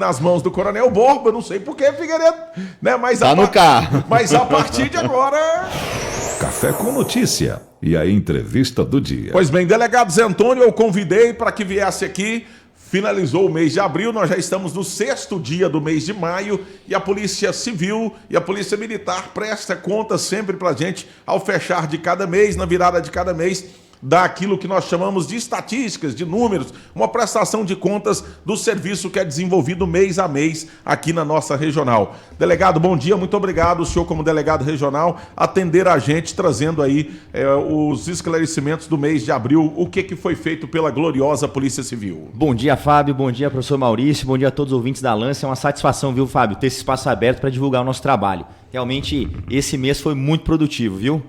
nas mãos do Coronel Borba, não sei por que, Figueiredo, né? Mas tá no carro. Mas a partir de agora... Café com notícia e a entrevista do dia. Pois bem, delegado Zé Antônio, eu convidei para que viesse aqui. Finalizou o mês de abril, nós já estamos no 6º dia do mês de maio e a Polícia Civil e a Polícia Militar presta conta sempre para a gente ao fechar de cada mês, na virada de cada mês, daquilo que nós chamamos de estatísticas, de números, uma prestação de contas do serviço que é desenvolvido mês a mês aqui na nossa regional. Delegado, bom dia, muito obrigado, o senhor como delegado regional, atender a gente, trazendo aí os esclarecimentos do mês de abril, o que foi feito pela gloriosa Polícia Civil. Bom dia, Fábio, bom dia, professor Maurício, bom dia a todos os ouvintes da Lance, é uma satisfação, viu, Fábio, ter esse espaço aberto para divulgar o nosso trabalho. Realmente, esse mês foi muito produtivo, viu?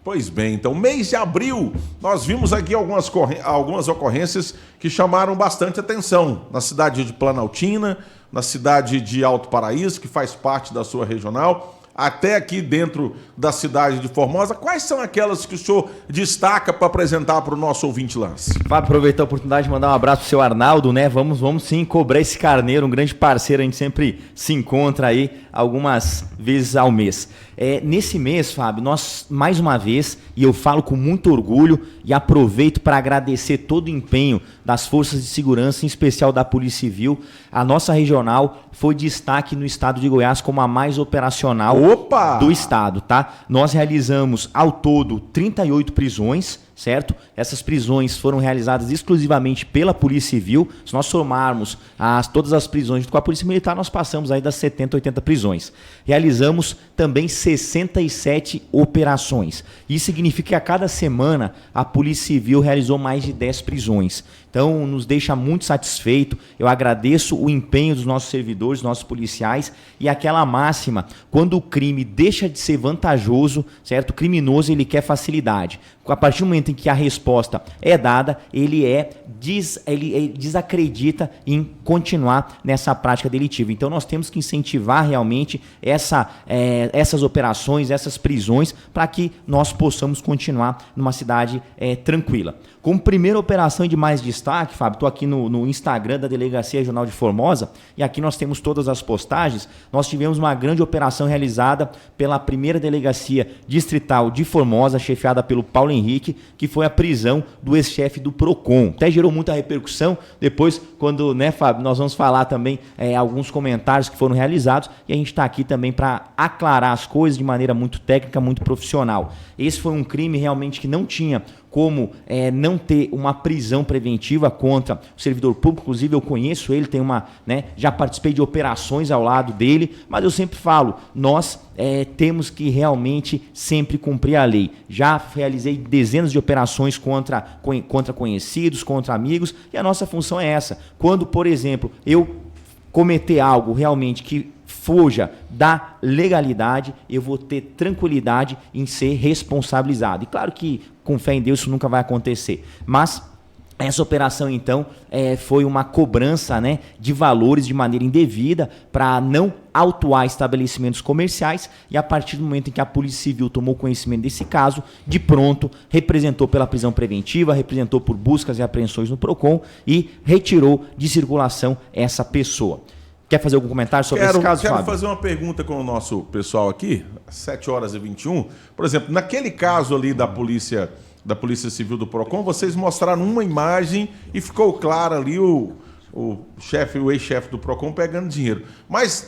Pois bem, então, mês de abril, nós vimos aqui algumas ocorrências que chamaram bastante atenção. Na cidade de Planaltina, na cidade de Alto Paraíso, que faz parte da sua regional, até aqui dentro da cidade de Formosa. Quais são aquelas que o senhor destaca para apresentar para o nosso ouvinte Lance? Fábio, aproveitar a oportunidade de mandar um abraço para o seu Arnaldo, né? Vamos sim cobrar esse carneiro, um grande parceiro, a gente sempre se encontra aí algumas vezes ao mês. Nesse mês, Fábio, nós, mais uma vez, e eu falo com muito orgulho e aproveito para agradecer todo o empenho das forças de segurança, em especial da Polícia Civil, a nossa regional foi destaque no estado de Goiás como a mais operacional do estado, tá? Nós realizamos, ao todo, 38 prisões, certo? Essas prisões foram realizadas exclusivamente pela Polícia Civil. Se nós somarmos todas as prisões junto com a Polícia Militar, nós passamos aí das 70, 80 prisões. Realizamos também 67 operações. Isso significa que a cada semana a Polícia Civil realizou mais de 10 prisões. Então, nos deixa muito satisfeito. Eu agradeço o empenho dos nossos servidores, nossos policiais, e aquela máxima, quando o crime deixa de ser vantajoso, certo? O criminoso, ele quer facilidade. A partir do momento em que a resposta é dada, ele desacredita em continuar nessa prática delitiva. Então, nós temos que incentivar realmente essas operações, essas prisões, para que nós possamos continuar numa cidade tranquila. Como primeira operação de mais destaque, Fábio, estou aqui no Instagram da Delegacia Regional de Formosa, e aqui nós temos todas as postagens. Nós tivemos uma grande operação realizada pela primeira Delegacia Distrital de Formosa, chefiada pelo Paulo Henrique, que foi a prisão do ex-chefe do PROCON. Até gerou muita repercussão depois, quando, né, Fábio, nós vamos falar também alguns comentários que foram realizados, e a gente está aqui também para aclarar as coisas de maneira muito técnica, muito profissional. Esse foi um crime realmente que não tinha como não ter uma prisão preventiva contra o servidor público. Inclusive eu conheço ele, já participei de operações ao lado dele, mas eu sempre falo, nós temos que realmente sempre cumprir a lei. Já realizei dezenas de operações contra conhecidos, contra amigos, e a nossa função é essa. Quando, por exemplo, eu cometer algo realmente que fuja da legalidade, eu vou ter tranquilidade em ser responsabilizado. E claro que, com fé em Deus, isso nunca vai acontecer. Mas essa operação, então, foi uma cobrança, né, de valores de maneira indevida para não autuar estabelecimentos comerciais, e a partir do momento em que a Polícia Civil tomou conhecimento desse caso, de pronto representou pela prisão preventiva, representou por buscas e apreensões no PROCON e retirou de circulação essa pessoa. Quer fazer algum comentário sobre esse caso, Fábio? Quero fazer uma pergunta com o nosso pessoal aqui, às 7h21. Por exemplo, naquele caso ali da Polícia Civil do PROCON, vocês mostraram uma imagem e ficou claro ali o ex-chefe do PROCON pegando dinheiro. Mas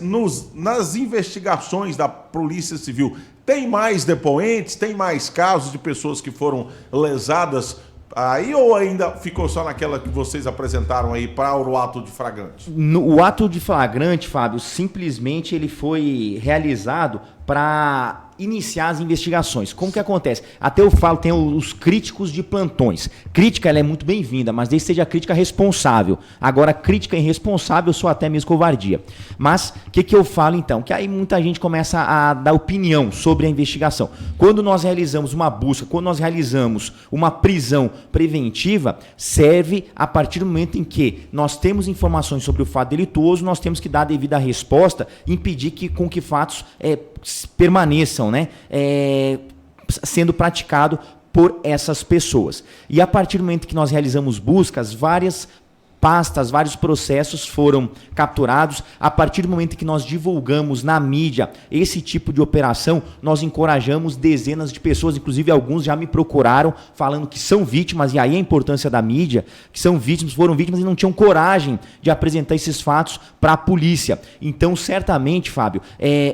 nas investigações da Polícia Civil, tem mais depoentes, tem mais casos de pessoas que foram lesadas aí, ou ainda ficou só naquela que vocês apresentaram aí para o ato de flagrante? O ato de flagrante, Fábio, simplesmente ele foi realizado para iniciar as investigações. Como que acontece? Até eu falo, tem os críticos de plantões. Crítica, ela é muito bem-vinda, mas desde que seja crítica responsável. Agora, crítica irresponsável, eu sou até mesmo covardia. Mas, o que eu falo então? Que aí muita gente começa a dar opinião sobre a investigação. Quando nós realizamos uma busca, quando nós realizamos uma prisão preventiva, serve a partir do momento em que nós temos informações sobre o fato delituoso, nós temos que dar a devida resposta e impedir com que fatos permaneçam, né, sendo praticado por essas pessoas. E a partir do momento que nós realizamos buscas, várias pastas, vários processos foram capturados. A partir do momento que nós divulgamos na mídia esse tipo de operação, nós encorajamos dezenas de pessoas, inclusive alguns já me procuraram falando que são vítimas, e aí a importância da mídia, que são vítimas, foram vítimas e não tinham coragem de apresentar esses fatos para a polícia. Então, certamente, Fábio,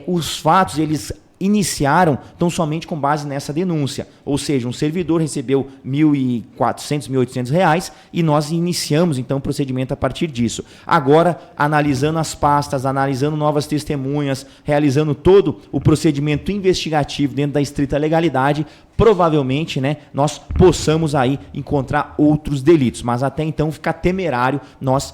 os fatos, eles iniciaram tão somente com base nessa denúncia, ou seja, um servidor recebeu R$ 1.400, R$ 1.800 e nós iniciamos então o procedimento a partir disso. Agora, analisando as pastas, analisando novas testemunhas, realizando todo o procedimento investigativo dentro da estrita legalidade, provavelmente, né, nós possamos aí encontrar outros delitos, mas até então fica temerário nós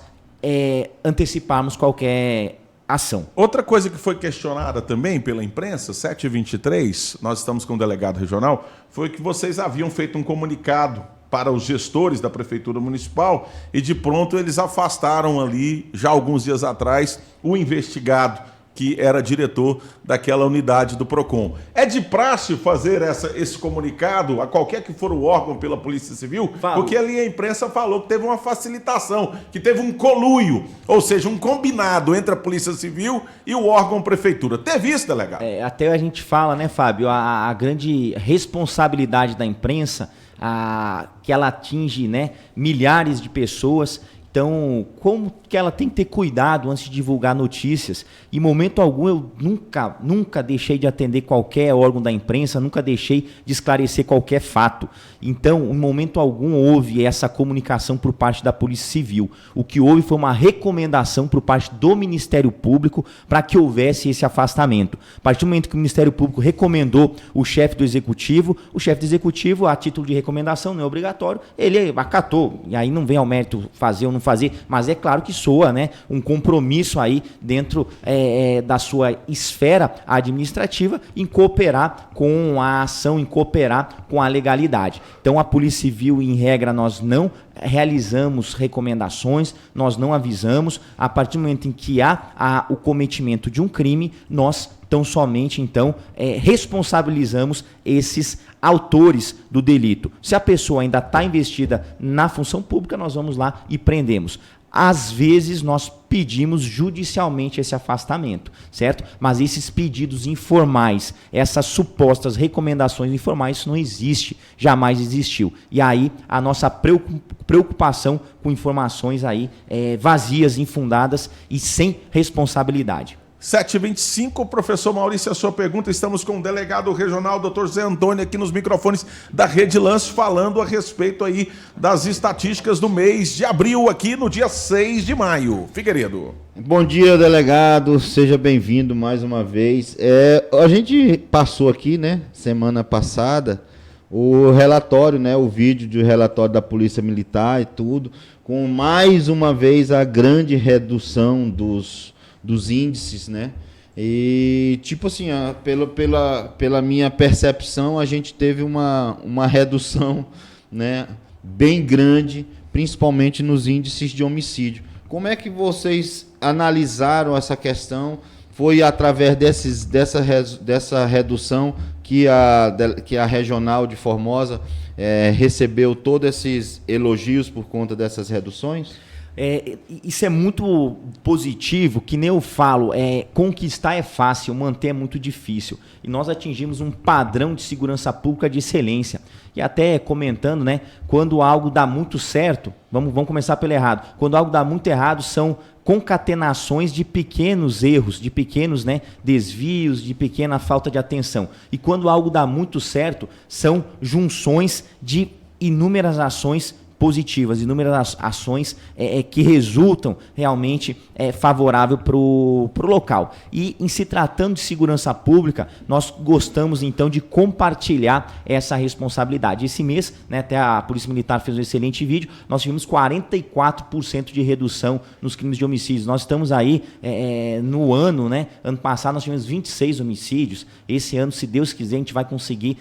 anteciparmos qualquer ação. Outra coisa que foi questionada também pela imprensa, 7h23, nós estamos com o delegado regional, foi que vocês haviam feito um comunicado para os gestores da Prefeitura Municipal e de pronto eles afastaram ali, já alguns dias atrás, o investigado que era diretor daquela unidade do PROCON. É de praxe fazer esse comunicado a qualquer que for o órgão pela Polícia Civil? Porque ali a imprensa falou que teve uma facilitação, que teve um conluio, ou seja, um combinado entre a Polícia Civil e o órgão Prefeitura. Teve isso, delegado? Até a gente fala, né, Fábio, a grande responsabilidade da imprensa, que ela atinge, né, milhares de pessoas. Então, como que ela tem que ter cuidado antes de divulgar notícias? Em momento algum, eu nunca deixei de atender qualquer órgão da imprensa, nunca deixei de esclarecer qualquer fato. Então, em momento algum, houve essa comunicação por parte da Polícia Civil. O que houve foi uma recomendação por parte do Ministério Público para que houvesse esse afastamento. A partir do momento que o Ministério Público recomendou o chefe do Executivo, a título de recomendação, não é obrigatório, ele acatou. E aí não vem ao mérito fazer ou não fazer, mas é claro que soa, né, um compromisso aí dentro da sua esfera administrativa em cooperar com a ação, em cooperar com a legalidade. Então, a Polícia Civil, em regra, nós não realizamos recomendações, nós não avisamos. A partir do momento em que há o cometimento de um crime, nós tão somente, então, responsabilizamos esses autores do delito. Se a pessoa ainda está investida na função pública, nós vamos lá e prendemos. Às vezes, nós pedimos judicialmente esse afastamento, certo? Mas esses pedidos informais, essas supostas recomendações informais, isso não existe, jamais existiu. E aí, a nossa preocupação com informações aí vazias, infundadas e sem responsabilidade. 7h25, professor Maurício, a sua pergunta. Estamos com o delegado regional, doutor Zé Antônio, aqui nos microfones da Rede Lance, falando a respeito aí das estatísticas do mês de abril, aqui no dia 6 de maio. Figueiredo. Bom dia, delegado, seja bem-vindo mais uma vez. A gente passou aqui, né, semana passada, o relatório, né, o vídeo de relatório da Polícia Militar e tudo, com mais uma vez a grande redução dos índices, né? E tipo assim, pela minha percepção, a gente teve uma redução, né, bem grande, principalmente nos índices de homicídio. Como é que vocês analisaram essa questão? Foi através dessa redução que a regional de Formosa recebeu todos esses elogios por conta dessas reduções? Isso é muito positivo, que nem eu falo, conquistar é fácil, manter é muito difícil. E nós atingimos um padrão de segurança pública de excelência. E até comentando, né, quando algo dá muito certo, vamos começar pelo errado. Quando algo dá muito errado, são concatenações de pequenos erros, de pequenos, né, desvios, de pequena falta de atenção. E quando algo dá muito certo, são junções de inúmeras ações positivas, inúmeras ações que resultam realmente favorável para o local. E em se tratando de segurança pública, nós gostamos então de compartilhar essa responsabilidade. Esse mês, né, até a Polícia Militar fez um excelente vídeo, nós tivemos 44% de redução nos crimes de homicídios. Nós estamos aí no ano, né, ano passado nós tivemos 26 homicídios. Esse ano, se Deus quiser, a gente vai conseguir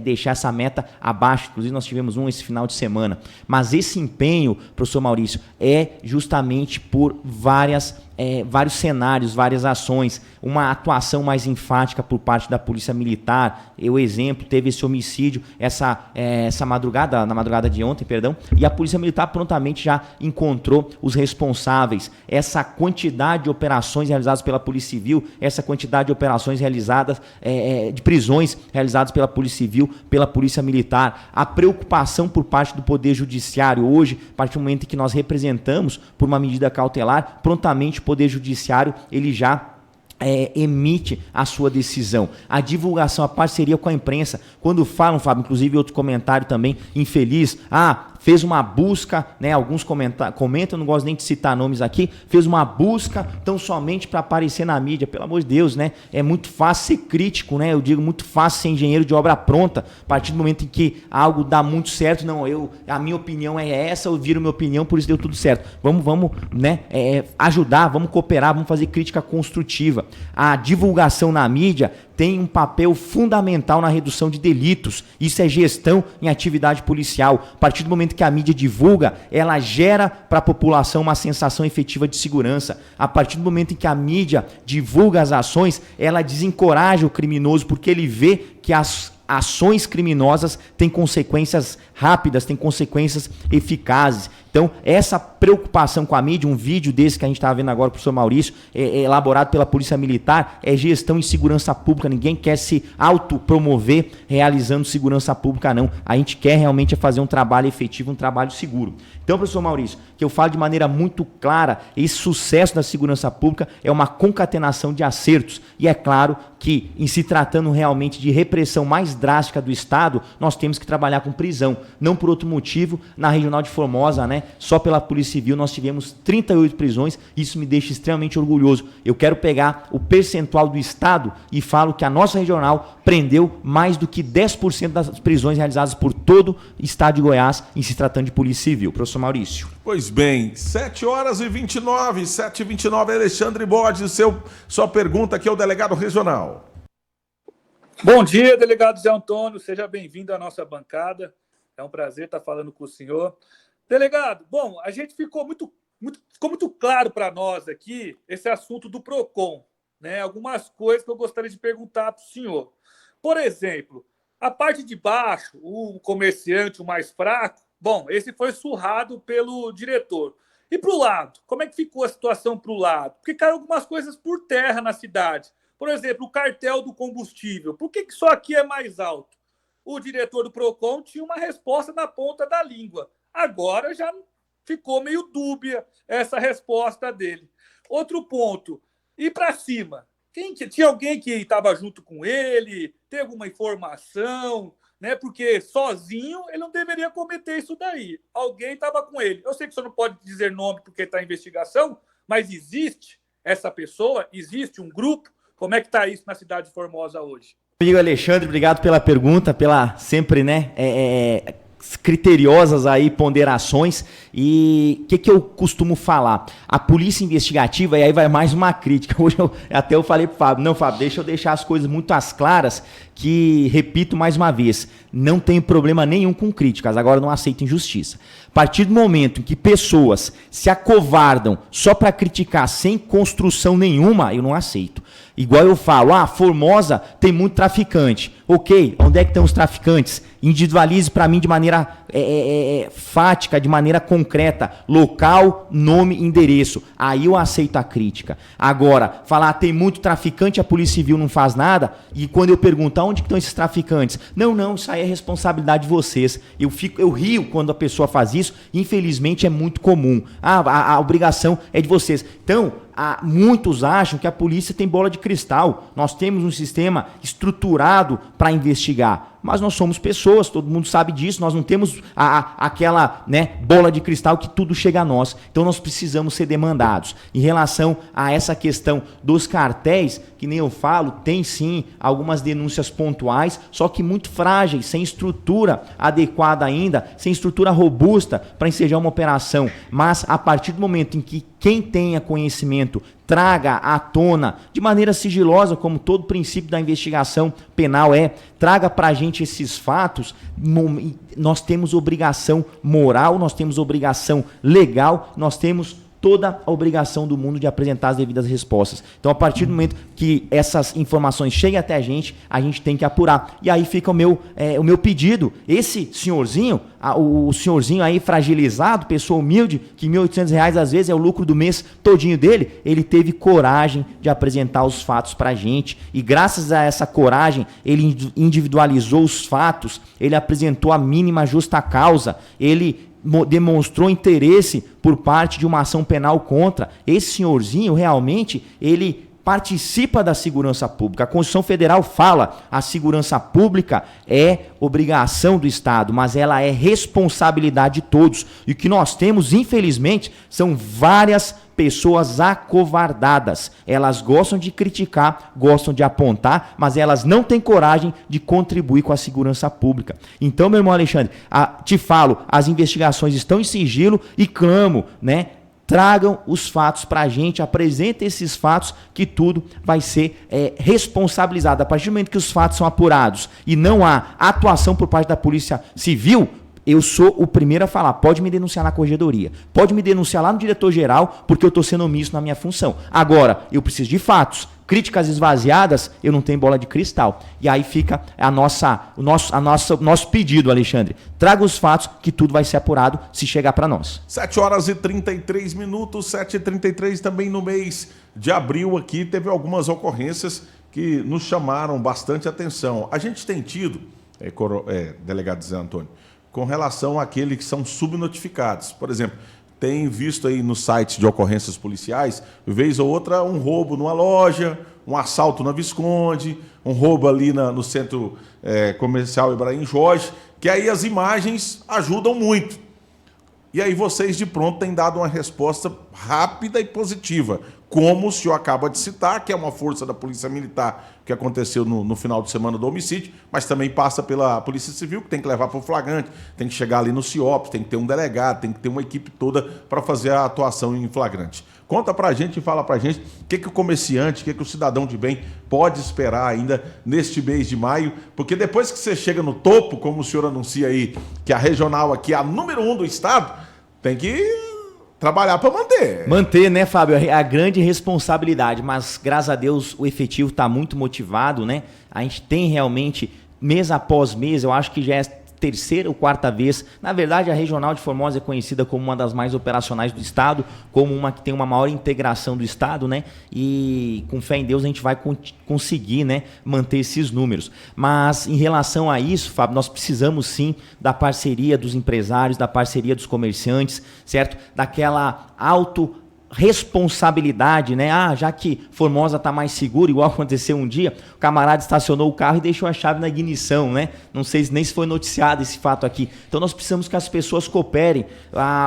deixar essa meta abaixo. Inclusive, nós tivemos esse final de semana. Mas esse empenho, professor Maurício, é justamente por várias vários cenários, várias ações, uma atuação mais enfática por parte da Polícia Militar. Eu, exemplo, teve esse homicídio essa madrugada, na madrugada de ontem, perdão, e a Polícia Militar prontamente já encontrou os responsáveis. Essa quantidade de operações realizadas pela Polícia Civil, essa quantidade de operações realizadas, de prisões realizadas pela Polícia Civil, pela Polícia Militar, a preocupação por parte do Poder Judiciário hoje, a partir do momento em que nós representamos por uma medida cautelar, prontamente o Poder Judiciário ele já emite a sua decisão. A divulgação, a parceria com a imprensa, quando falam, Fábio, inclusive outro comentário também infeliz, fez uma busca, né? Alguns comentam, não gosto nem de citar nomes aqui, fez uma busca tão somente para aparecer na mídia. Pelo amor de Deus, né? É muito fácil ser crítico, né? Eu digo muito fácil ser engenheiro de obra pronta. A partir do momento em que algo dá muito certo, não, a minha opinião é essa, eu viro minha opinião, por isso deu tudo certo. Vamos, né? Ajudar, vamos cooperar, vamos fazer crítica construtiva. A divulgação na mídia tem um papel fundamental na redução de delitos. Isso é gestão em atividade policial. A partir do momento que a mídia divulga, ela gera para a população uma sensação efetiva de segurança. A partir do momento em que a mídia divulga as ações, ela desencoraja o criminoso, porque ele vê que as ações criminosas têm consequências rápidas, têm consequências eficazes. Então, essa preocupação com a mídia, um vídeo desse que a gente estava vendo agora com o professor Maurício, elaborado pela Polícia Militar, é gestão em segurança pública. Ninguém quer se autopromover realizando segurança pública, não. A gente quer realmente fazer um trabalho efetivo, um trabalho seguro. Então, professor Maurício, que eu falo de maneira muito clara, esse sucesso da segurança pública é uma concatenação de acertos. E é claro que, em se tratando realmente de repressão mais drástica do Estado, nós temos que trabalhar com prisão. Não por outro motivo, na Regional de Formosa, né, só pela Polícia Civil nós tivemos 38 prisões, isso me deixa extremamente orgulhoso. Eu quero pegar o percentual do Estado e falo que a nossa regional prendeu mais do que 10% das prisões realizadas por todo o Estado de Goiás em se tratando de Polícia Civil. Professor Maurício. Pois bem, 7h29, 7h29, Alexandre Borges, sua pergunta aqui ao delegado regional. Bom dia, delegado Zé Antônio, seja bem-vindo à nossa bancada, é um prazer estar falando com o senhor. Delegado, bom, a gente ficou muito claro para nós aqui esse assunto do PROCON, né? Algumas coisas que eu gostaria de perguntar para o senhor. Por exemplo, a parte de baixo, o comerciante, o mais fraco, bom, esse foi surrado pelo diretor. E para o lado, como é que ficou a situação para o lado? Porque caiu algumas coisas por terra na cidade. Por exemplo, o cartel do combustível. Por que só aqui é mais alto? O diretor do PROCON tinha uma resposta na ponta da língua. Agora já ficou meio dúbia essa resposta dele. Outro ponto, ir para cima. Tinha alguém que estava junto com ele? Tem alguma informação? Né? Porque sozinho ele não deveria cometer isso daí. Alguém estava com ele. Eu sei que o senhor não pode dizer nome porque está em investigação, mas existe essa pessoa? Existe um grupo? Como é que está isso na cidade de Formosa hoje? Amigo Alexandre, obrigado pela pergunta, pela sempre, né, criteriosas aí ponderações. E o que eu costumo falar? A polícia investigativa, e aí vai mais uma crítica. Hoje eu falei pro Fábio, não, Fábio, deixa eu deixar as coisas muito às claras, que, repito mais uma vez, não tenho problema nenhum com críticas, agora não aceito injustiça. A partir do momento em que pessoas se acovardam só para criticar sem construção nenhuma, eu não aceito. Igual eu falo, Formosa tem muito traficante. Ok, onde é que estão os traficantes? Individualize para mim de maneira fática, de maneira concreta, local, nome, endereço. Aí eu aceito a crítica. Agora, falar tem muito traficante, a Polícia Civil não faz nada, e quando eu pergunto onde estão esses traficantes? Não, isso aí é responsabilidade de vocês. Eu rio quando a pessoa faz isso, infelizmente é muito comum. A obrigação é de vocês. Então, muitos acham que a polícia tem bola de cristal. Nós temos um sistema estruturado para investigar. Mas nós somos pessoas, todo mundo sabe disso. Nós não temos aquela, né, bola de cristal que tudo chega a nós. Então nós precisamos ser demandados. Em relação a essa questão dos cartéis, que nem eu falo, tem sim algumas denúncias pontuais, só que muito frágeis, sem estrutura adequada ainda, sem estrutura robusta para ensejar uma operação. Mas a partir do momento em que quem tenha conhecimento traga à tona, de maneira sigilosa, como todo princípio da investigação penal traga para a gente esses fatos, nós temos obrigação moral, nós temos obrigação legal, nós temos toda a obrigação do mundo de apresentar as devidas respostas. Então, a partir do momento que essas informações cheguem até a gente tem que apurar. E aí fica o meu pedido. Esse senhorzinho, o senhorzinho aí fragilizado, pessoa humilde, que R$1.800 às vezes é o lucro do mês todinho dele, ele teve coragem de apresentar os fatos pra gente. E graças a essa coragem, ele individualizou os fatos, ele apresentou a mínima justa causa, ele demonstrou interesse por parte de uma ação penal contra. Esse senhorzinho, realmente, ele participa da segurança pública. A Constituição Federal fala, a segurança pública é obrigação do Estado, mas ela é responsabilidade de todos. E o que nós temos, infelizmente, são várias pessoas acovardadas. Elas gostam de criticar, gostam de apontar, mas elas não têm coragem de contribuir com a segurança pública. Então, meu irmão Alexandre, te falo, as investigações estão em sigilo e clamo, né? Tragam os fatos para a gente, apresentem esses fatos, que tudo vai ser responsabilizado. A partir do momento que os fatos são apurados e não há atuação por parte da Polícia Civil, eu sou o primeiro a falar, pode me denunciar na corregedoria, pode me denunciar lá no diretor-geral, porque eu estou sendo omisso na minha função. Agora, eu preciso de fatos. Críticas esvaziadas, eu não tenho bola de cristal. E aí fica o nosso pedido, Alexandre. Traga os fatos, que tudo vai ser apurado se chegar para nós. 7h33, 7h33 também no mês de abril aqui, teve algumas ocorrências que nos chamaram bastante atenção. A gente tem tido, delegado Zé Antônio, com relação àqueles que são subnotificados. Por exemplo, tem visto aí no site de ocorrências policiais, vez ou outra, um roubo numa loja, um assalto na Visconde, um roubo ali no centro comercial Ibrahim Jorge, que aí as imagens ajudam muito. E aí vocês, de pronto, têm dado uma resposta rápida e positiva, como o senhor acaba de citar, que é uma força da Polícia Militar que aconteceu no final de semana do homicídio, mas também passa pela Polícia Civil, que tem que levar para o flagrante, tem que chegar ali no CIOP, tem que ter um delegado, tem que ter uma equipe toda para fazer a atuação em flagrante. Conta para a gente e fala para a gente o que o comerciante, o que o cidadão de bem pode esperar ainda neste mês de maio, porque depois que você chega no topo, como o senhor anuncia aí, que a regional aqui é a número 1 do estado, tem que trabalhar para manter. Manter, né, Fábio? É a grande responsabilidade, mas graças a Deus o efetivo está muito motivado, né? A gente tem realmente, mês após mês, eu acho que já é terceira ou quarta vez. Na verdade, a Regional de Formosa é conhecida como uma das mais operacionais do estado, como uma que tem uma maior integração do estado, né? E com fé em Deus a gente vai conseguir, né, manter esses números. Mas em relação a isso, Fábio, nós precisamos sim da parceria dos empresários, da parceria dos comerciantes, certo? Daquela responsabilidade, né? Já que Formosa está mais seguro, igual aconteceu um dia, o camarada estacionou o carro e deixou a chave na ignição, né? Não sei nem se foi noticiado esse fato aqui. Então nós precisamos que as pessoas cooperem.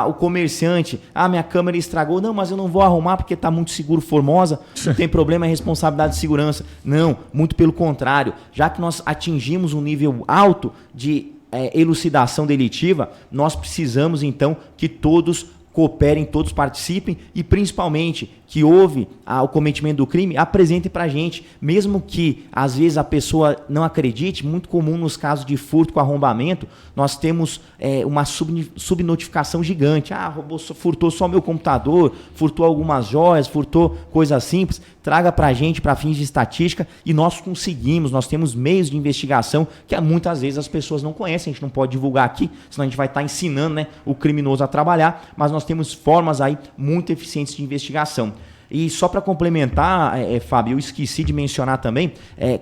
O comerciante, minha câmera estragou, não, mas eu não vou arrumar porque está muito seguro Formosa, não tem problema, é responsabilidade de segurança. Não, muito pelo contrário. Já que nós atingimos um nível alto de elucidação delitiva, nós precisamos então que todos cooperem, todos participem e, principalmente, que houve o cometimento do crime, apresente para a gente, mesmo que, às vezes, a pessoa não acredite, muito comum nos casos de furto com arrombamento, nós temos uma subnotificação gigante. Roubou, furtou só meu computador, furtou algumas joias, furtou coisas simples, traga para a gente, para fins de estatística, e nós conseguimos, nós temos meios de investigação que muitas vezes as pessoas não conhecem, a gente não pode divulgar aqui, senão a gente vai estar ensinando, né, o criminoso a trabalhar, mas nós temos formas aí muito eficientes de investigação. E só para complementar, Fábio, eu esqueci de mencionar também,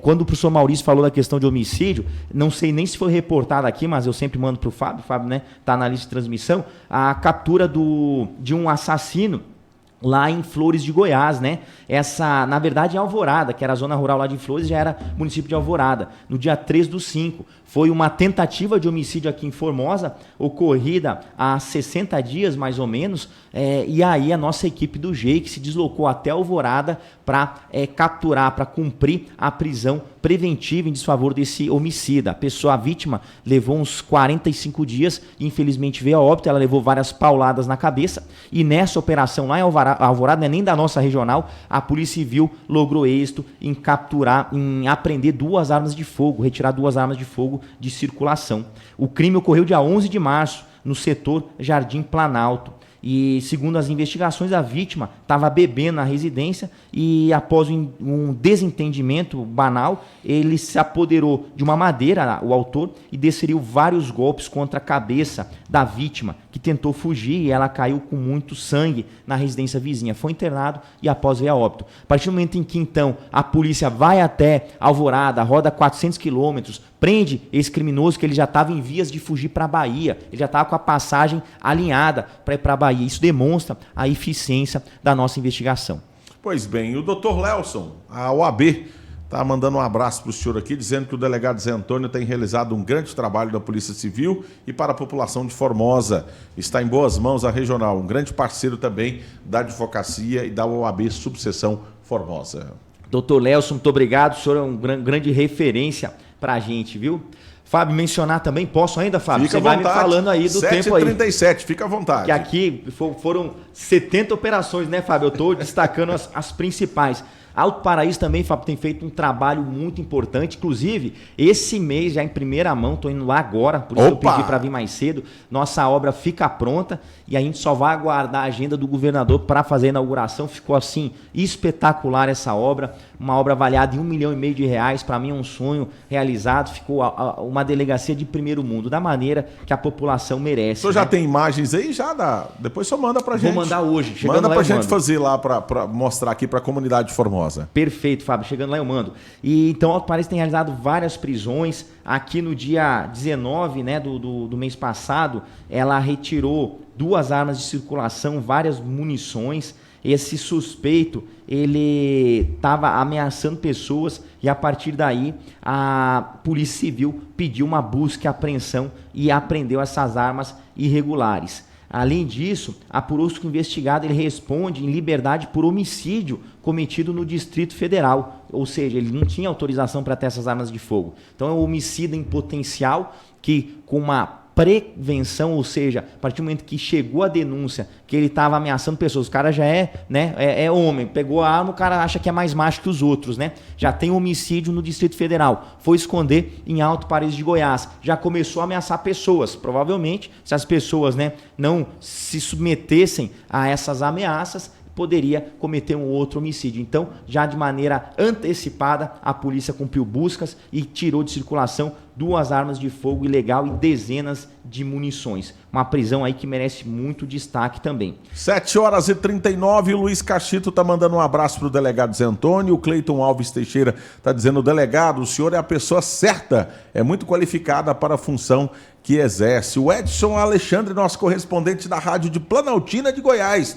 quando o professor Maurício falou da questão de homicídio, não sei nem se foi reportado aqui, mas eu sempre mando para o Fábio, né, está na lista de transmissão, a captura de um assassino lá em Flores de Goiás, né? Essa, na verdade, é Alvorada, que era a zona rural lá de Flores, já era município de Alvorada. No dia 3/5, foi uma tentativa de homicídio aqui em Formosa, ocorrida há 60 dias, mais ou menos, e aí a nossa equipe do GEIC se deslocou até Alvorada para capturar, para cumprir a prisão preventiva em desfavor desse homicida. A vítima levou uns 45 dias, infelizmente veio a óbito, ela levou várias pauladas na cabeça, e nessa operação lá em Alvorada, não é nem da nossa regional, a Polícia Civil logrou êxito em capturar, em apreender 2 armas de fogo, retirar 2 armas de fogo de circulação. O crime ocorreu dia 11 de março, no setor Jardim Planalto. E segundo as investigações, a vítima estava bebendo na residência e após um desentendimento banal, ele se apoderou de uma madeira, o autor, e desferiu vários golpes contra a cabeça da vítima, que tentou fugir e ela caiu com muito sangue na residência vizinha. Foi internado e após veio a óbito. A partir do momento em que, então, a polícia vai até Alvorada, roda 400 quilômetros, prende esse criminoso que ele já estava em vias de fugir para a Bahia, ele já estava com a passagem alinhada para ir para a Bahia. Isso demonstra a eficiência da nossa investigação. Pois bem, o doutor Lelson, a OAB, está mandando um abraço para o senhor aqui, dizendo que o delegado Zé Antônio tem realizado um grande trabalho da Polícia Civil e para a população de Formosa. Está em boas mãos a regional, um grande parceiro também da advocacia e da OAB Subseção Formosa. Doutor Lelson, muito obrigado, o senhor é uma grande referência para a gente, viu? Fábio, mencionar também, posso ainda, Fábio? Fica Você vai me falando aí do tempo aí. 7h37, fica à vontade. Que aqui foram 70 operações, né, Fábio? Eu estou destacando as principais. Alto Paraíso também, Fábio, tem feito um trabalho muito importante. Inclusive, esse mês, já em primeira mão, estou indo lá agora, por isso eu pedi para vir mais cedo. Nossa obra fica pronta e a gente só vai aguardar a agenda do governador para fazer a inauguração. Ficou assim, espetacular essa obra. Uma obra avaliada em R$1,5 milhão. Para mim é um sonho realizado. Ficou uma delegacia de primeiro mundo, da maneira que a população merece. O senhor já tem imagens aí? Já dá. Depois só manda para gente. Vou mandar hoje. Manda para a gente fazer lá, para mostrar aqui para a comunidade de Formosa. Perfeito, Fábio. Chegando lá eu mando. E então, Alto Paraíso tem realizado várias prisões. Aqui no dia 19, né, do mês passado, ela retirou 2 armas de circulação, várias munições. Esse suspeito, ele estava ameaçando pessoas e a partir daí a Polícia Civil pediu uma busca e apreensão e apreendeu essas armas irregulares. Além disso, apurou-se que o investigado ele responde em liberdade por homicídio cometido no Distrito Federal, ou seja, ele não tinha autorização para ter essas armas de fogo. Então é um homicídio em potencial que, com uma prevenção, ou seja, a partir do momento que chegou a denúncia que ele estava ameaçando pessoas, o cara já é homem, pegou a arma, o cara acha que é mais macho que os outros, né? Já tem homicídio no Distrito Federal, foi esconder em Alto Paraíso de Goiás, já começou a ameaçar pessoas, provavelmente, se as pessoas, né, não se submetessem a essas ameaças, poderia cometer um outro homicídio. Então, já de maneira antecipada, a polícia cumpriu buscas e tirou de circulação 2 armas de fogo ilegal e dezenas de munições. Uma prisão aí que merece muito destaque também. 7h39, o Luiz Cachito está mandando um abraço para o delegado Zé Antônio. O Cleiton Alves Teixeira está dizendo: delegado, o senhor é a pessoa certa, é muito qualificada para a função que exerce. O Edson Alexandre, nosso correspondente da Rádio de Planaltina de Goiás.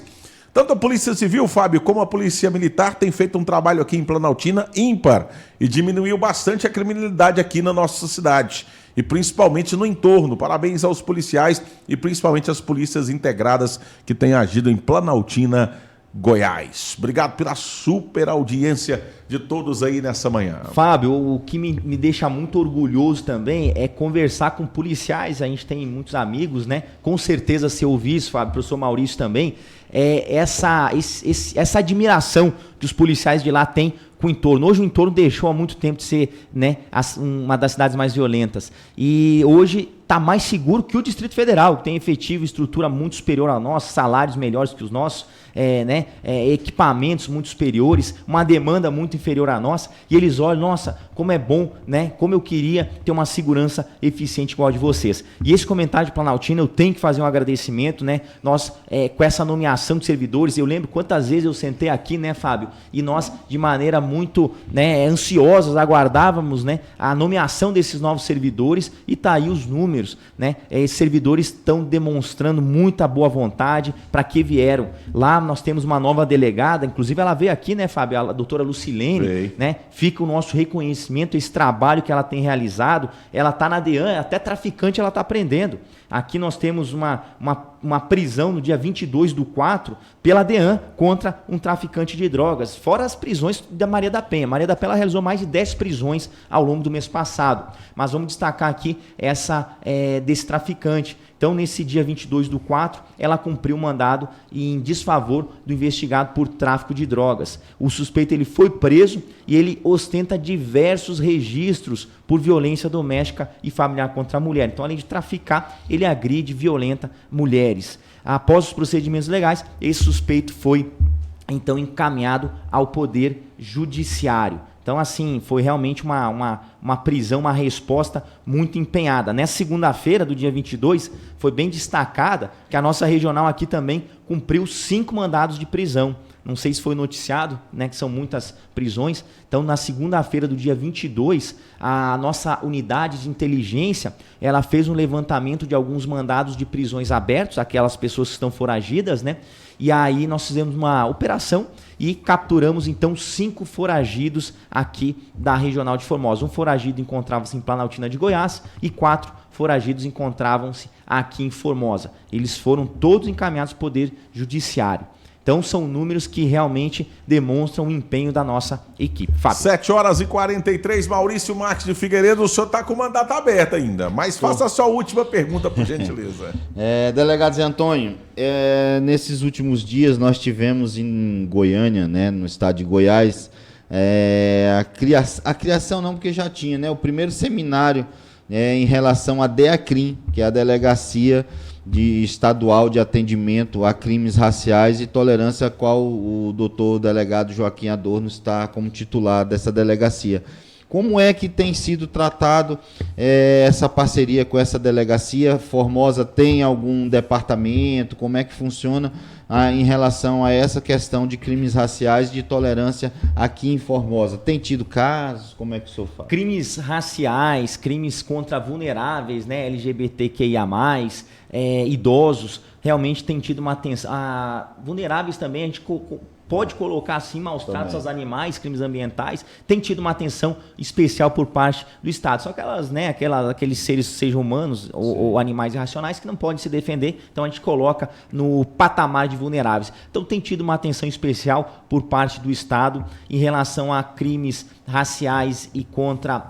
Tanto a Polícia Civil, Fábio, como a Polícia Militar tem feito um trabalho aqui em Planaltina ímpar e diminuiu bastante a criminalidade aqui na nossa cidade e principalmente no entorno. Parabéns aos policiais e principalmente às polícias integradas que têm agido em Planaltina, Goiás. Obrigado pela super audiência de todos aí nessa manhã. Fábio, o que me deixa muito orgulhoso também é conversar com policiais. A gente tem muitos amigos, né? Com certeza, se eu ouvir isso, Fábio, professor Maurício também, essa admiração que os policiais de lá têm com o entorno. Hoje o entorno deixou há muito tempo de ser, né, uma das cidades mais violentas. E hoje está mais seguro que o Distrito Federal, que tem efetivo e estrutura muito superior a nós, salários melhores que os nossos, equipamentos muito superiores, uma demanda muito inferior a nossa. E eles olham, nossa, como é bom, né? Como eu queria ter uma segurança eficiente igual a de vocês. E esse comentário de Planaltina, eu tenho que fazer um agradecimento, né? Nós, com essa nomeação de servidores, eu lembro quantas vezes eu sentei aqui, né, Fábio? E nós, de maneira muito, né, ansiosas, aguardávamos, né, a nomeação desses novos servidores e tá aí os números, né? Esses servidores estão demonstrando muita boa vontade para que vieram. Lá nós temos uma nova delegada, inclusive ela veio aqui, né, Fábio? A doutora Lucilene, né? Fica o nosso reconhecimento, esse trabalho que ela tem realizado. Ela está na DEAN, até traficante ela está aprendendo. Aqui nós temos uma prisão no dia 22/4 pela DEAN contra um traficante de drogas, fora as prisões da Maria da Penha. Maria da Penha ela realizou mais de 10 prisões ao longo do mês passado. Mas vamos destacar aqui essa desse traficante, Então, nesse dia 22/4, ela cumpriu o mandado em desfavor do investigado por tráfico de drogas. O suspeito ele foi preso e ele ostenta diversos registros por violência doméstica e familiar contra a mulher. Então, além de traficar, ele agride e violenta mulheres. Após os procedimentos legais, esse suspeito foi então encaminhado ao Poder Judiciário. Então, assim, foi realmente uma prisão, uma resposta muito empenhada. Nessa segunda-feira, do dia 22, foi bem destacada que a nossa regional aqui também cumpriu 5 mandados de prisão. Não sei se foi noticiado, né, que são muitas prisões. Então, na segunda-feira do dia 22, a nossa unidade de inteligência, ela fez um levantamento de alguns mandados de prisões abertos, aquelas pessoas que estão foragidas, né? E aí nós fizemos uma operação e capturamos então 5 foragidos aqui da Regional de Formosa. Um foragido encontrava-se em Planaltina de Goiás e 4 foragidos encontravam-se aqui em Formosa. Eles foram todos encaminhados ao Poder Judiciário. Então, são números que realmente demonstram o empenho da nossa equipe. Fábio. 7h43, Maurício Marques de Figueiredo, o senhor está com o mandato aberto ainda, mas faça a sua última pergunta, por gentileza. Delegado Zé Antônio, nesses últimos dias nós tivemos em Goiânia, né, no estado de Goiás, a criação não, porque já tinha, né, o primeiro seminário em relação à DEACRIM, que é a Delegacia Estadual de Atendimento a Crimes Raciais e Tolerância, a qual o doutor delegado Joaquim Adorno está como titular dessa delegacia. Como é que tem sido tratado essa parceria com essa delegacia? Formosa tem algum departamento? Como é que funciona em relação a essa questão de crimes raciais e de tolerância aqui em Formosa? Tem tido casos? Como é que o senhor fala? Crimes raciais, crimes contra vulneráveis, né, LGBTQIA+, idosos, realmente tem tido uma atenção. Vulneráveis também, a gente pode colocar assim, maus tratos aos animais, crimes ambientais, tem tido uma atenção especial por parte do Estado. Só aquelas, né, aqueles seres, sejam humanos ou animais irracionais, que não podem se defender, então a gente coloca no patamar de vulneráveis. Então tem tido uma atenção especial por parte do Estado em relação a crimes raciais e contra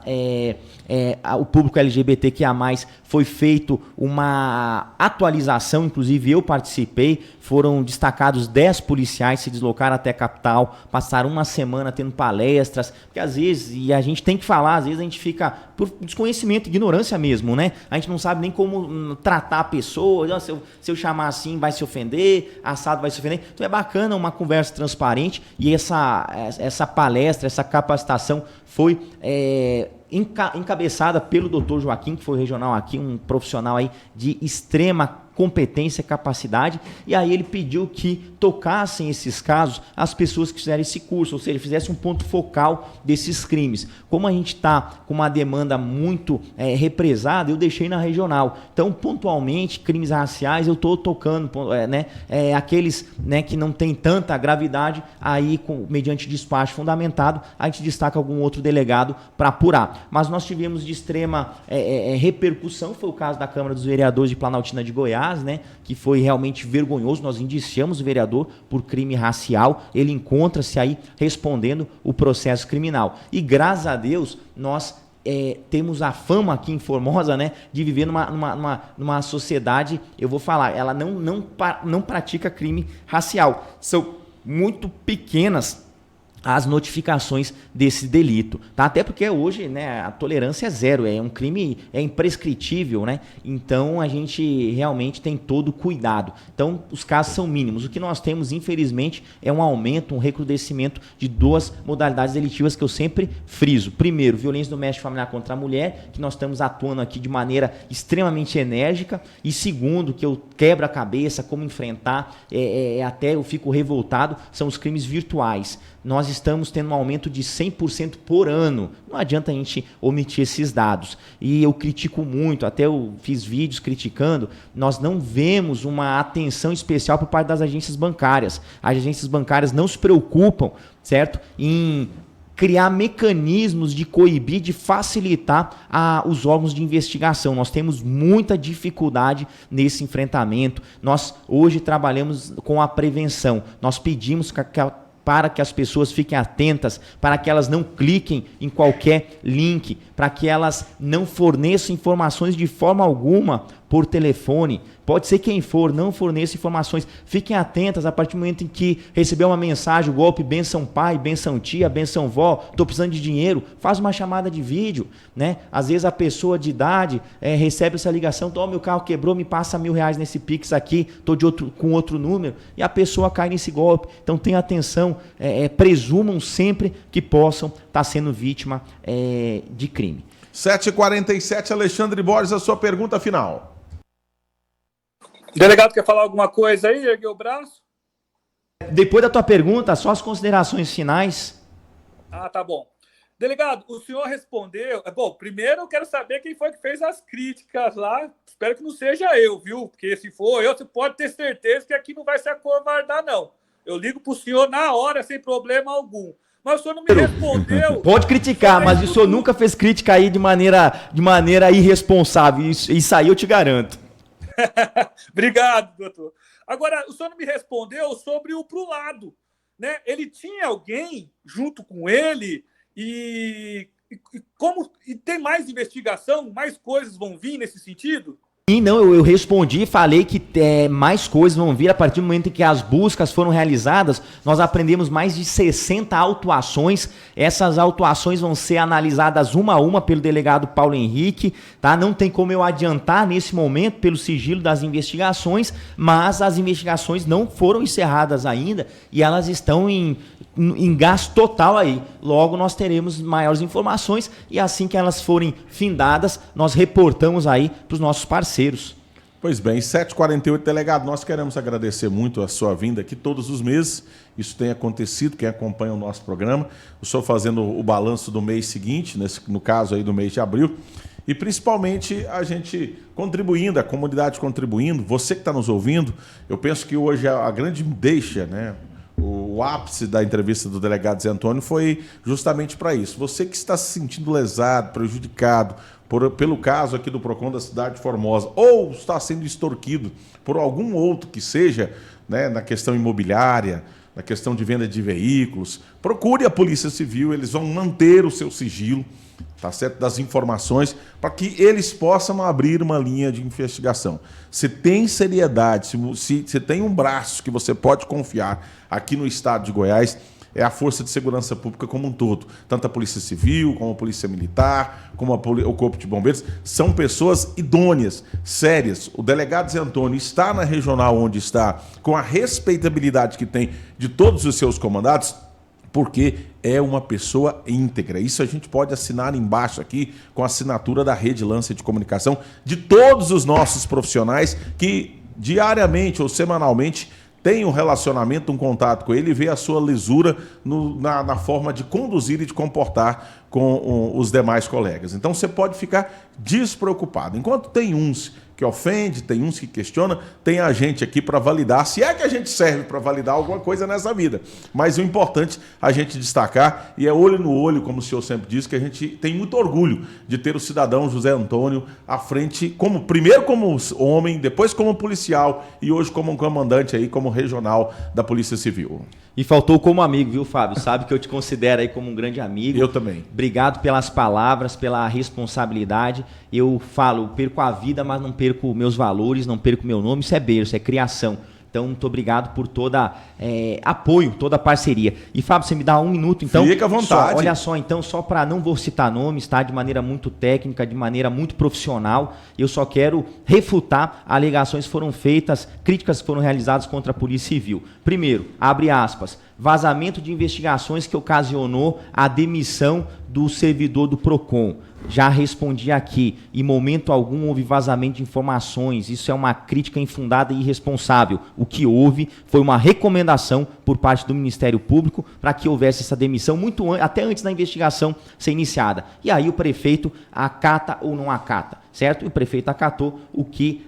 o público LGBTQIA+. Foi feito uma atualização, inclusive eu participei, foram destacados 10 policiais, se deslocaram até a capital, passaram uma semana tendo palestras, porque às vezes, e a gente tem que falar, às vezes a gente fica por desconhecimento, ignorância mesmo, né? A gente não sabe nem como tratar a pessoa, se eu chamar assim vai se ofender, assado vai se ofender. Então é bacana uma conversa transparente e essa palestra, essa capacitação foi encabeçada pelo Dr. Joaquim, que foi regional aqui, um profissional aí de extrema competência, capacidade, e aí ele pediu que tocassem esses casos as pessoas que fizeram esse curso, ou seja, fizessem um ponto focal desses crimes. Como a gente está com uma demanda muito represada, eu deixei na regional. Então, pontualmente, crimes raciais, eu estou tocando, aqueles, né, que não tem tanta gravidade, aí, mediante despacho fundamentado, a gente destaca algum outro delegado para apurar. Mas nós tivemos de extrema repercussão, foi o caso da Câmara dos Vereadores de Planaltina de Goiás, né, que foi realmente vergonhoso. Nós indiciamos o vereador por crime racial, ele encontra-se aí respondendo o processo criminal. E graças a Deus, nós temos a fama aqui em Formosa, né, de viver numa sociedade, eu vou falar, ela não pratica crime racial. São muito pequenas as notificações desse delito, tá? Até porque hoje, né, a tolerância é zero, é um crime imprescritível, né? Então a gente realmente tem todo cuidado. Então os casos são mínimos. O que nós temos, infelizmente, é um aumento, um recrudescimento de 2 modalidades delitivas que eu sempre friso. Primeiro, violência doméstica e familiar contra a mulher, que nós estamos atuando aqui de maneira extremamente enérgica. E segundo, que eu quebro a cabeça, como enfrentar, até eu fico revoltado, são os crimes virtuais. Nós estamos tendo um aumento de 100% por ano. Não adianta a gente omitir esses dados. E eu critico muito, até eu fiz vídeos criticando, nós não vemos uma atenção especial por parte das agências bancárias. As agências bancárias não se preocupam, certo, em criar mecanismos de coibir, de facilitar os órgãos de investigação. Nós temos muita dificuldade nesse enfrentamento. Nós hoje trabalhamos com a prevenção. Nós pedimos para que as pessoas fiquem atentas, para que elas não cliquem em qualquer link, para que elas não forneçam informações de forma alguma por telefone. Pode ser quem for, não forneça informações. Fiquem atentas a partir do momento em que receber uma mensagem, o golpe, benção pai, benção tia, benção vó, estou precisando de dinheiro, faz uma chamada de vídeo, né? Às vezes a pessoa de idade recebe essa ligação, meu carro quebrou, me passa R$1.000 nesse Pix aqui, estou com outro número, e a pessoa cai nesse golpe. Então tenham atenção, presumam sempre que possam estar sendo vítima de crime. 7h47, Alexandre Borges, a sua pergunta final. O delegado quer falar alguma coisa aí? Ergueu o braço? Depois da tua pergunta, só as considerações finais. Ah, tá bom. Delegado, o senhor respondeu... Bom, primeiro eu quero saber quem foi que fez as críticas lá. Espero que não seja eu, viu? Porque se for eu, você pode ter certeza que aqui não vai se acovardar, não. Eu ligo pro senhor na hora, sem problema algum. Mas o senhor não me respondeu. Pode criticar, mas o senhor nunca fez crítica aí de maneira irresponsável. Isso aí eu te garanto. Obrigado, doutor. Agora, o senhor não me respondeu sobre o pro lado, né? Ele tinha alguém junto com ele e tem mais investigação, mais coisas vão vir nesse sentido? E não, eu respondi e falei que mais coisas vão vir a partir do momento em que as buscas foram realizadas. Nós aprendemos mais de 60 autuações. Essas autuações vão ser analisadas uma a uma pelo delegado Paulo Henrique, tá? Não tem como eu adiantar nesse momento pelo sigilo das investigações, mas as investigações não foram encerradas ainda e elas estão em gasto total aí. Logo nós teremos maiores informações e assim que elas forem findadas, nós reportamos aí para os nossos parceiros. Pois bem, 7h48, delegado, nós queremos agradecer muito a sua vinda aqui todos os meses. Isso tem acontecido, quem acompanha o nosso programa. O senhor fazendo o balanço do mês seguinte, no caso aí do mês de abril. E principalmente a gente contribuindo, a comunidade contribuindo. Você que está nos ouvindo, eu penso que hoje a grande deixa, né? O ápice da entrevista do delegado Zé Antônio foi justamente para isso. Você que está se sentindo lesado, prejudicado pelo caso aqui do PROCON da cidade de Formosa, ou está sendo extorquido por algum outro que seja, né, na questão imobiliária, na questão de venda de veículos, procure a Polícia Civil, eles vão manter o seu sigilo, tá certo, das informações, para que eles possam abrir uma linha de investigação. Se tem seriedade, se tem um braço que você pode confiar aqui no estado de Goiás, é a Força de Segurança Pública como um todo. Tanto a Polícia Civil, como a Polícia Militar, como o Corpo de Bombeiros, são pessoas idôneas, sérias. O delegado Zé Antônio está na regional onde está, com a respeitabilidade que tem de todos os seus comandados, porque é uma pessoa íntegra. Isso a gente pode assinar embaixo aqui com a assinatura da Rede Lance de Comunicação de todos os nossos profissionais que diariamente ou semanalmente tem um relacionamento, um contato com ele e vê a sua lisura na forma de conduzir e de comportar com os demais colegas. Então você pode ficar despreocupado. Enquanto tem uns que ofende, tem uns que questiona, tem a gente aqui para validar, se é que a gente serve para validar alguma coisa nessa vida. Mas o importante a gente destacar, e é olho no olho, como o senhor sempre diz, que a gente tem muito orgulho de ter o cidadão José Antônio à frente, primeiro como homem, depois como policial e hoje como um comandante aí, como regional da Polícia Civil. E faltou como amigo, viu, Fábio? Sabe que eu te considero aí como um grande amigo. Eu também. Obrigado pelas palavras, pela responsabilidade. Eu falo, perco a vida, mas não perco meus valores, não perco meu nome. Isso é berço, é criação. Então, muito obrigado por toda apoio, toda parceria. E, Fábio, você me dá um minuto, então? Fica à vontade. Olha só, então, só para não vou citar nomes, tá? De maneira muito técnica, de maneira muito profissional, eu só quero refutar alegações que foram feitas, críticas que foram realizadas contra a Polícia Civil. Primeiro, abre aspas, vazamento de investigações que ocasionou a demissão do servidor do PROCON. Já respondi aqui, em momento algum houve vazamento de informações, isso é uma crítica infundada e irresponsável. O que houve foi uma recomendação por parte do Ministério Público para que houvesse essa demissão até antes da investigação ser iniciada. E aí o prefeito acata ou não acata, certo? E o prefeito acatou o que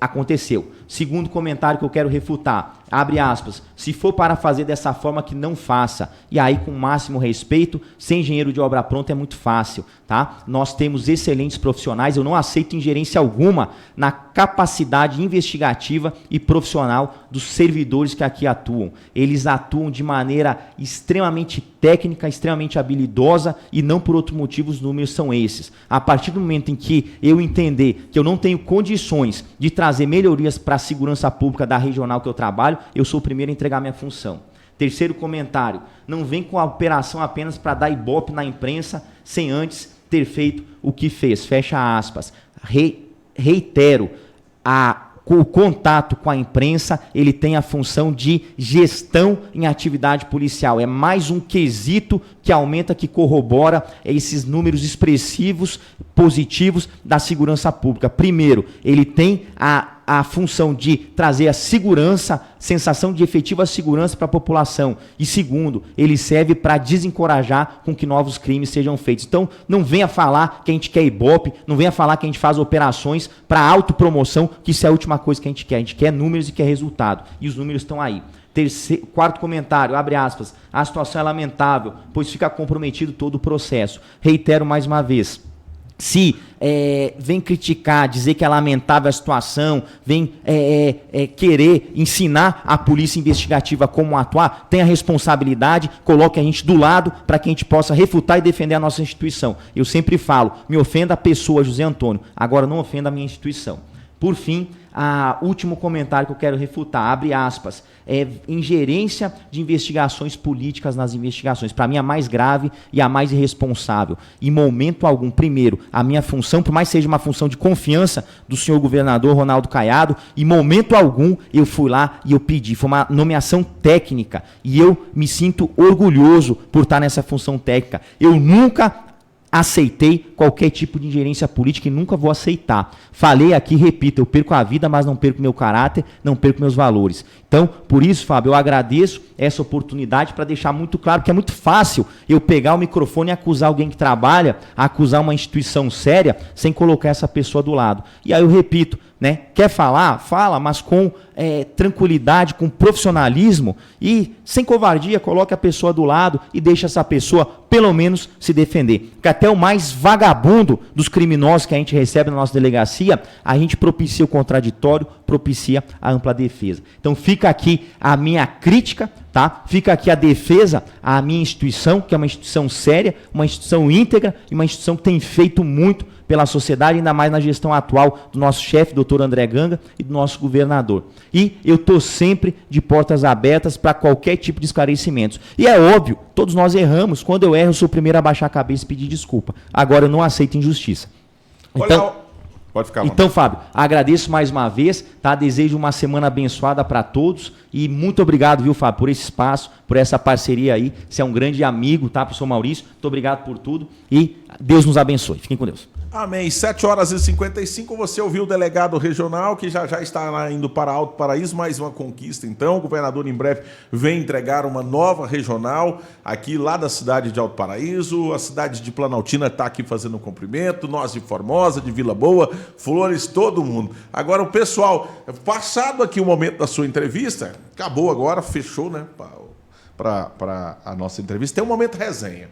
aconteceu. Segundo comentário que eu quero refutar, abre aspas, se for para fazer dessa forma que não faça, e aí com o máximo respeito, ser engenheiro de obra pronta é muito fácil, tá? Nós temos excelentes profissionais, eu não aceito ingerência alguma na capacidade investigativa e profissional dos servidores que aqui atuam. eles atuam de maneira extremamente técnica, extremamente habilidosa e não por outro motivo os números são esses. A partir do momento em que eu entender que eu não tenho condições de trazer melhorias para a segurança pública da regional que eu trabalho, eu sou o primeiro a entregar minha função. Terceiro comentário, não vem com a operação apenas para dar ibope na imprensa sem antes ter feito o que fez. Fecha aspas. Reitero, o contato com a imprensa, ele tem a função de gestão em atividade policial. É mais um quesito que aumenta, que corrobora esses números expressivos, positivos da segurança pública. Primeiro, ele tem a função de trazer a segurança, sensação de efetiva segurança para a população. E segundo, ele serve para desencorajar com que novos crimes sejam feitos. Então, não venha falar que a gente quer ibope, não venha falar que a gente faz operações para autopromoção, que isso é a última coisa que a gente quer. A gente quer números e quer resultado. E os números estão aí. Quarto comentário, abre aspas, a situação é lamentável, pois fica comprometido todo o processo. Reitero mais uma vez. Se vem criticar, dizer que é lamentável a situação, vem querer ensinar a polícia investigativa como atuar, tenha responsabilidade, coloque a gente do lado para que a gente possa refutar e defender a nossa instituição. Eu sempre falo, me ofenda a pessoa, José Antônio, agora não ofenda a minha instituição. Por fim, último comentário que eu quero refutar, abre aspas, ingerência de investigações políticas nas investigações. Para mim, a mais grave e a mais irresponsável. Em momento algum, primeiro, a minha função, por mais seja uma função de confiança do senhor governador Ronaldo Caiado, em momento algum eu fui lá e eu pedi. Foi uma nomeação técnica e eu me sinto orgulhoso por estar nessa função técnica. Eu nunca aceitei qualquer tipo de ingerência política e nunca vou aceitar. Falei aqui, repito, eu perco a vida, mas não perco meu caráter, não perco meus valores. Então, por isso, Fábio, eu agradeço essa oportunidade para deixar muito claro que é muito fácil eu pegar o microfone e acusar alguém que trabalha, acusar uma instituição séria, sem colocar essa pessoa do lado. E aí eu repito, né? Quer falar? Fala, mas com tranquilidade, com profissionalismo e sem covardia, coloque a pessoa do lado e deixe essa pessoa, pelo menos, se defender. Porque até o mais vagabundo dos criminosos que a gente recebe na nossa delegacia, a gente propicia o contraditório, propicia a ampla defesa. Então fica aqui a minha crítica, tá? Fica aqui a defesa à minha instituição, que é uma instituição séria, uma instituição íntegra e uma instituição que tem feito muito pela sociedade, ainda mais na gestão atual do nosso chefe, doutor André Ganga, e do nosso governador. E eu estou sempre de portas abertas para qualquer tipo de esclarecimentos. E é óbvio, todos nós erramos. Quando eu erro, eu sou o primeiro a baixar a cabeça e pedir desculpa. Agora, eu não aceito injustiça. Então, pode ficar. Então, Fábio, agradeço mais uma vez, tá? Desejo uma semana abençoada para todos e muito obrigado, viu, Fábio, por esse espaço, por essa parceria aí. Você é um grande amigo, tá, professor Maurício? Muito obrigado por tudo e Deus nos abençoe. Fiquem com Deus. Amém. 7h55, você ouviu o delegado regional, que já está lá indo para Alto Paraíso, mais uma conquista. Então, o governador em breve vem entregar uma nova regional aqui lá da cidade de Alto Paraíso. A cidade de Planaltina está aqui fazendo um cumprimento, nós de Formosa, de Vila Boa, Flores, todo mundo. Agora, o pessoal, passado aqui o momento da sua entrevista, acabou agora, fechou, né, para a nossa entrevista. Tem um momento resenha.